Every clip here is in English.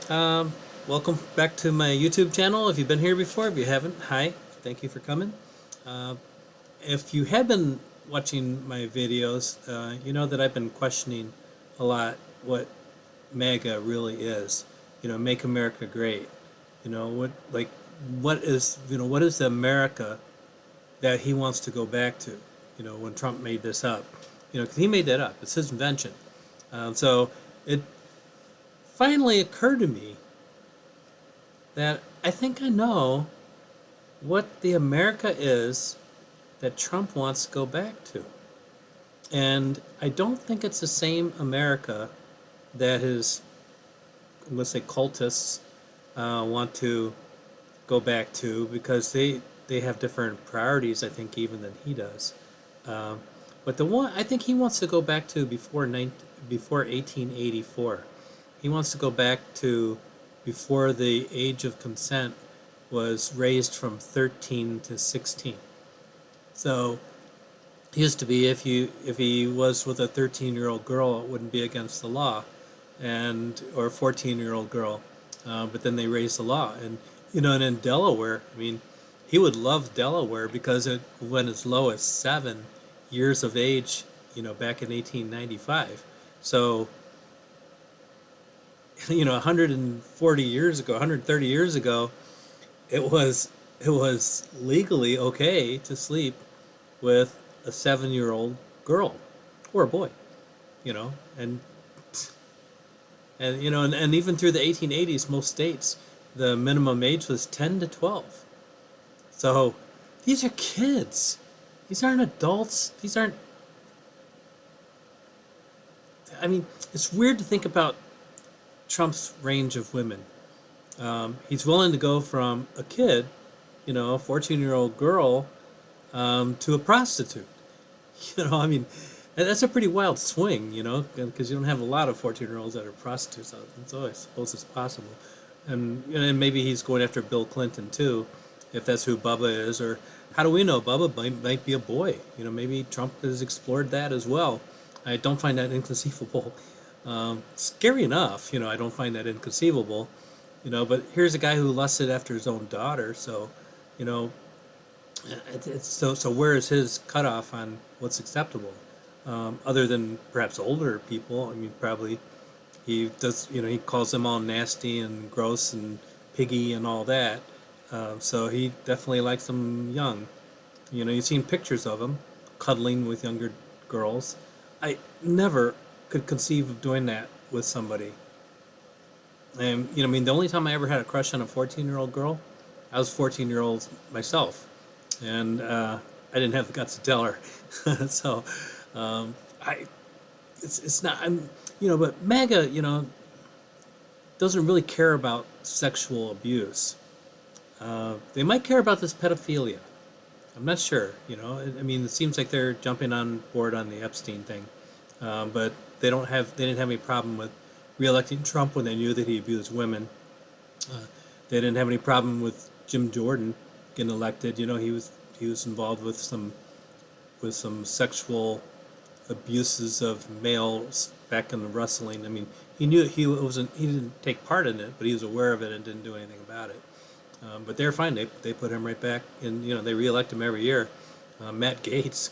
Um, Welcome back to my YouTube channel. If you've been here before, if you haven't, hi, thank you for coming. Uh, if you have been watching my videos, you know that I've been questioning a lot what MAGA really is. Make America Great. What is the America that he wants to go back to? When Trump made this up, 'cause he made that up. It's his invention. So it finally occurred to me that I think I know what the America is that Trump wants to go back to. And I don't think it's the same America that his, let's say, cultists want to go back to because they have different priorities, I think, even than he does. Um, but the one I think he wants to go back to before 1884. He wants to go back to before the age of consent was raised from 13 to 16. So it used to be if he was with a 13-year-old girl, it wouldn't be against the law, and or a 14-year-old girl. But then they raised the law, and in Delaware, I mean, he would love Delaware because it went as low as 7 years of age, back in 1895. So 140 years ago, 130 years ago, it was legally okay to sleep with a 7-year-old girl or a boy, you know, and even through the 1880s, most states the minimum age was 10 to 12. So these are kids. These aren't adults. These aren't. I mean, it's weird to think about Trump's range of women. He's willing to go from a kid, a 14-year-old girl, to a prostitute. I mean, that's a pretty wild swing, because you don't have a lot of 14-year-olds that are prostitutes. So I suppose it's possible. And maybe he's going after Bill Clinton too, if that's who Bubba is. Or how do we know Bubba might be a boy? Maybe Trump has explored that as well. I don't find that inconceivable. Scary enough, I don't find that inconceivable. But here's a guy who lusted after his own daughter. So, you know, so where is his cutoff on what's acceptable? Other than perhaps older people, I mean, probably he does. He calls them all nasty and gross and piggy and all that. So he definitely likes them young. You've seen pictures of him cuddling with younger girls. I never could conceive of doing that with somebody. And I mean, the only time I ever had a crush on a 14-year-old girl, I was 14 year old myself, and I didn't have the guts to tell her. So, I it's not but MAGA doesn't really care about sexual abuse. They might care about this pedophilia. I'm not sure. I mean, it seems like they're jumping on board on the Epstein thing, but they didn't have any problem with reelecting Trump when they knew that he abused women. Uh, they didn't have any problem with Jim Jordan getting elected. He was involved with some sexual abuses of males back in the wrestling. I mean, he knew he didn't take part in it, but he was aware of it and didn't do anything about it. But they're fine. They put him right back, and they reelect him every year. Matt Gates,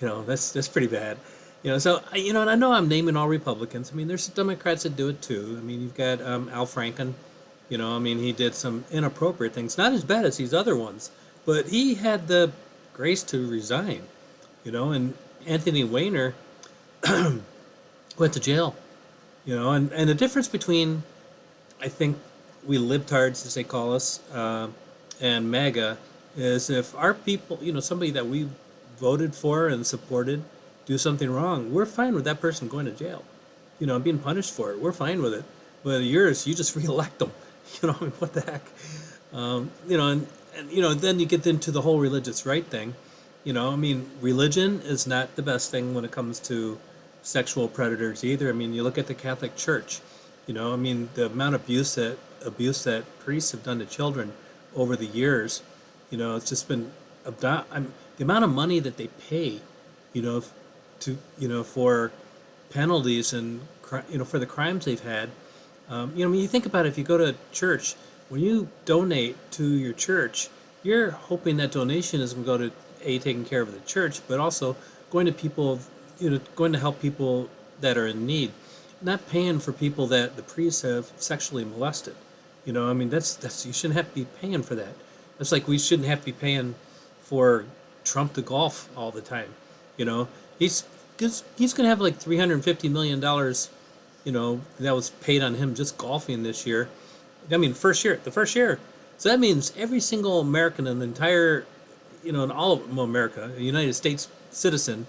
that's pretty bad. So and I know I'm naming all Republicans. I mean, there's Democrats that do it too. I mean, you've got Al Franken. I mean, he did some inappropriate things, not as bad as these other ones, but he had the grace to resign. And Anthony Weiner went to jail. And the difference between, I think, we libtards, as they call us, and MAGA, is if our people, somebody that we voted for and supported, do something wrong, we're fine with that person going to jail, being punished for it. We're fine with it. But yours, you just reelect them. I mean, what the heck? And then you get into the whole religious right thing. I mean, religion is not the best thing when it comes to sexual predators either. I mean, you look at the Catholic Church. I mean, the amount of abuse that priests have done to children over the years. It's just been the amount of money that they pay, to for penalties and for the crimes they've had. You know, when you think about it, if you go to church, when you donate to your church, you're hoping that donation is going to go to taking care of the church, but also going to people, you know, going to help people that are in need, not paying for people that the priests have sexually molested. You know, I mean, that's you shouldn't have to be paying for that. It's like we shouldn't have to be paying for Trump to golf all the time. You know, he's he's going to have like $350 million, you know, that was paid on him just golfing this year. I mean, the first year. So that means every single American in the entire, you know, in all of America, a United States citizen,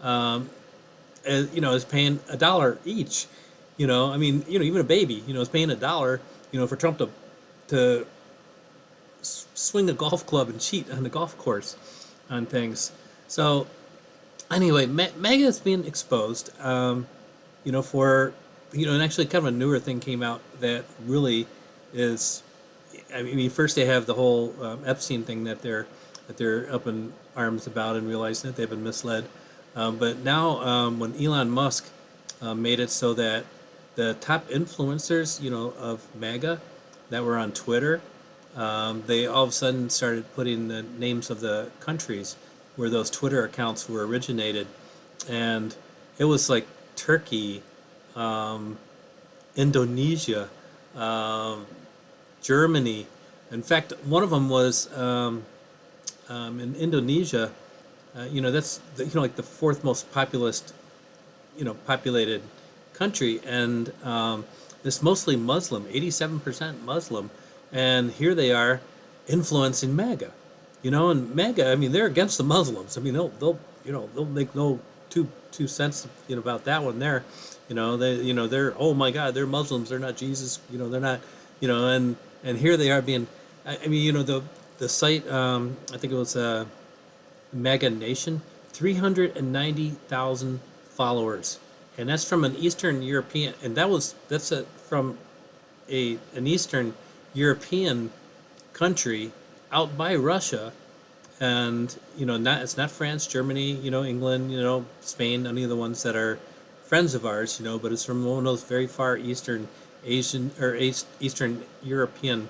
you know, is paying $1 each. You know, I mean, you know, even a baby, you know, is paying $1, you know, for Trump to swing a golf club and cheat on the golf course on things. So anyway, MAGA is being exposed. You know, for, you know, and actually kind of a newer thing came out that really is, I mean, first they have the whole Epstein thing that they're up in arms about and realizing that they've been misled. But now, when Elon Musk made it so that the top influencers, you know, of MAGA that were on Twitter, they all of a sudden started putting the names of the countries where those Twitter accounts were originated, and it was like Turkey, Indonesia, um, Germany. In fact, one of them was in Indonesia. You know, that's you know, like the fourth most populous, you know, populated country, and it's mostly Muslim, 87% Muslim, and here they are influencing MAGA. You know, and MAGA, I mean, they're against the Muslims. I mean, they'll you know, they'll make no two cents, you know, about that one there. You know, they're, oh my God, they're Muslims, they're not Jesus. You know, they're not, you know, and here they are being, I mean, you know, the site, I think it was MAGA Nation, 390,000 followers, and that's from an Eastern European, and that's from an Eastern European country out by Russia, and you know, not it's not France, Germany, you know, England, you know, Spain, any of the ones that are friends of ours, you know, but it's from one of those very far Eastern Asian or Eastern European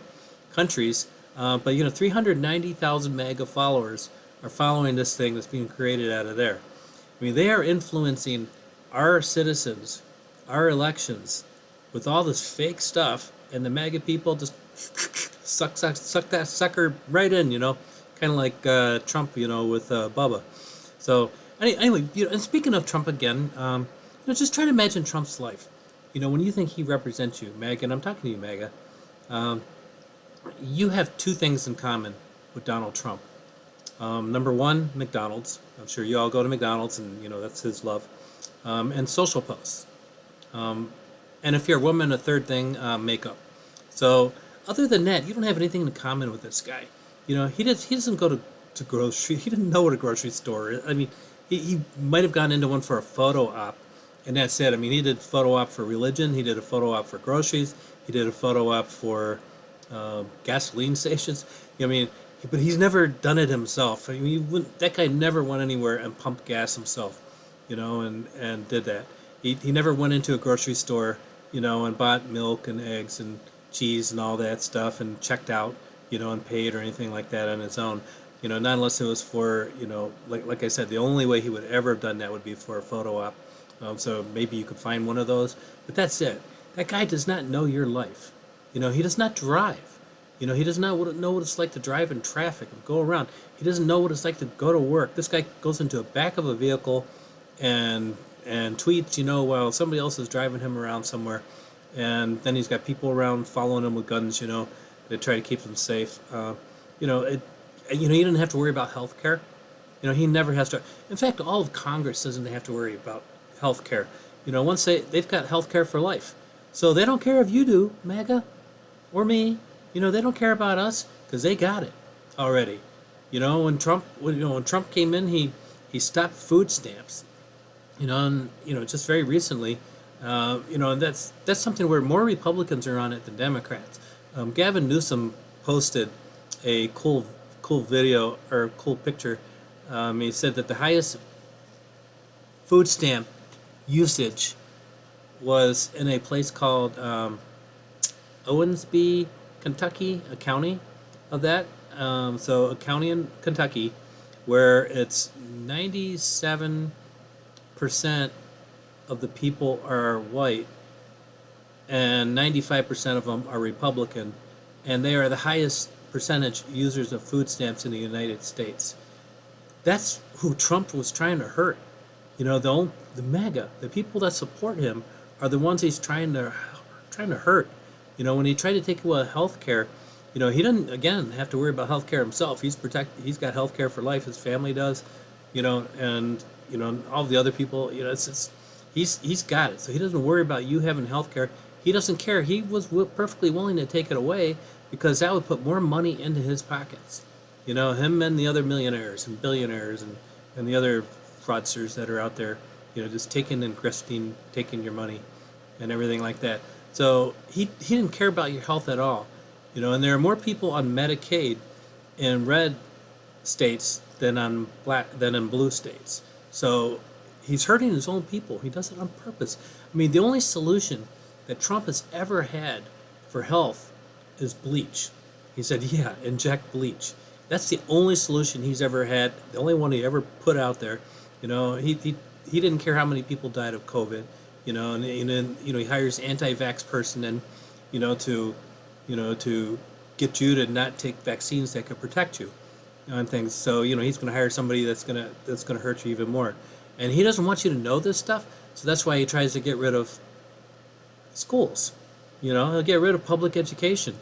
countries. But you know, 390,000 MAGA followers are following this thing that's being created out of there. I mean, they are influencing our citizens, our elections, with all this fake stuff, and the MAGA people just suck that sucker right in, you know, kind of like Trump, you know, with Bubba. So anyway, you know, and speaking of Trump again, you know, just try to imagine Trump's life. You know, when you think he represents you, MAGA, and I'm talking to you, MAGA, you have two things in common with Donald Trump. Number one, McDonald's. I'm sure you all go to McDonald's, and you know that's his love. And social posts. And if you're a woman, a third thing, makeup. So other than that, you don't have anything in common with this guy. You know, he doesn't go to grocery. He didn't know what a grocery store is. I mean, he might have gone into one for a photo op, and that's it. I mean, he did a photo op for religion. He did a photo op for groceries. He did a photo op for gasoline stations. I mean, but he's never done it himself. I mean, that guy never went anywhere and pumped gas himself, you know, and did that. He never went into a grocery store, you know, and bought milk and eggs and cheese and all that stuff and checked out, you know, and paid or anything like that on his own. You know, not unless it was for, you know, like I said, the only way he would ever have done that would be for a photo op. So maybe you could find one of those, but that's it. That guy does not know your life. You know, he does not drive. You know, he does not know what it's like to drive in traffic and go around. He doesn't know what it's like to go to work. This guy goes into the back of a vehicle and tweets, you know, while somebody else is driving him around somewhere, and then he's got people around following him with guns, you know, to try to keep them safe. You know, you know, he didn't have to worry about health care. You know, he never has to. In fact, all of Congress doesn't have to worry about health care. You know, once they've got health care for life, so they don't care if you do, MAGA, or me. You know, they don't care about us because they got it already. You know, when Trump came in, he stopped food stamps. You know, and you know, just very recently, you know, and that's something where more Republicans are on it than Democrats. Gavin Newsom posted a cool video or cool picture. He said that the highest food stamp usage was in a place called Owensby, Kentucky, a county of that. So a county in Kentucky where it's 97% of the people are white and 95% of them are Republican, and they are the highest percentage users of food stamps in the United States. That's who Trump was trying to hurt. The MAGA, the people that support him, are the ones he's trying to hurt. When he tried to take away health care, he doesn't again have to worry about health care himself. He's got health care for life. His family does, and all the other people. He's got it, so he doesn't worry about you having health care. He doesn't care. He was perfectly willing to take it away because that would put more money into his pockets. Him and the other millionaires and billionaires and the other fraudsters that are out there, just taking and grifting, taking your money and everything like that. So he didn't care about your health at all. And there are more people on Medicaid in red states than in blue states. So he's hurting his own people. He does it on purpose. I mean, the only solution that Trump has ever had for health is bleach. He said, yeah, inject bleach. That's the only solution he's ever had, the only one he ever put out there. He didn't care how many people died of COVID, and then he hires anti-vax person and to get you to not take vaccines that could protect you on things. So he's going to hire somebody that's going to hurt you even more, and he doesn't want you to know this stuff. So that's why he tries to get rid of schools. He'll get rid of public education.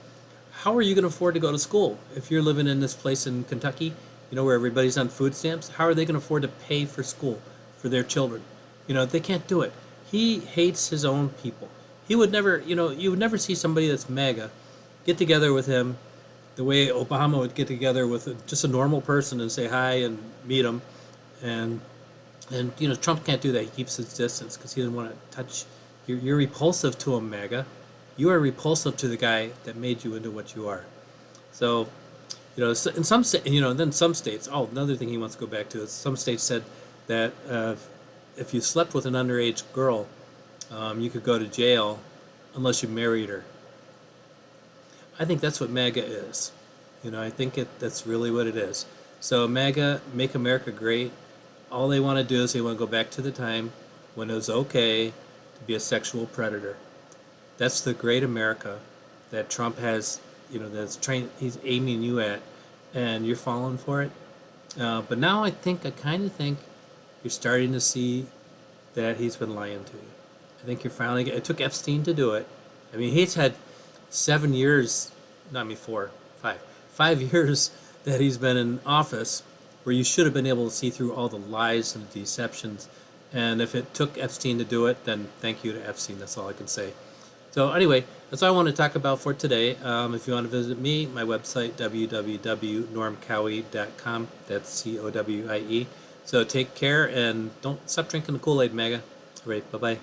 How are you going to afford to go to school if you're living in this place in Kentucky, where everybody's on food stamps? How are they going to afford to pay for school for their children? They can't do it. He hates his own people. He would never, you would never see somebody that's MAGA get together with him the way Obama would get together with just a normal person and say hi and meet him. And Trump can't do that. He keeps his distance because he doesn't want to touch. You're repulsive to him, MAGA. You are repulsive to the guy that made you into what you are. So, in some then some states. Oh, another thing he wants to go back to is some states said that if you slept with an underage girl, you could go to jail unless you married her. I think that's what MAGA is. I think that's really what it is. So MAGA, Make America Great. All they want to do is they want to go back to the time when it was okay to be a sexual predator. That's the great America that Trump has, he's aiming you at, and you're falling for it. But now I kind of think you're starting to see that he's been lying to you. I think you're finally, it took Epstein to do it. I mean, he's had 7 years, not me, 5 years that he's been in office where you should have been able to see through all the lies and the deceptions. And if it took Epstein to do it, then thank you to Epstein. That's all I can say. So anyway, that's all I want to talk about for today. If you want to visit me, my website, www.normcowie.com. That's COWIE. So take care and don't stop drinking the Kool-Aid, MAGA. All right, bye-bye.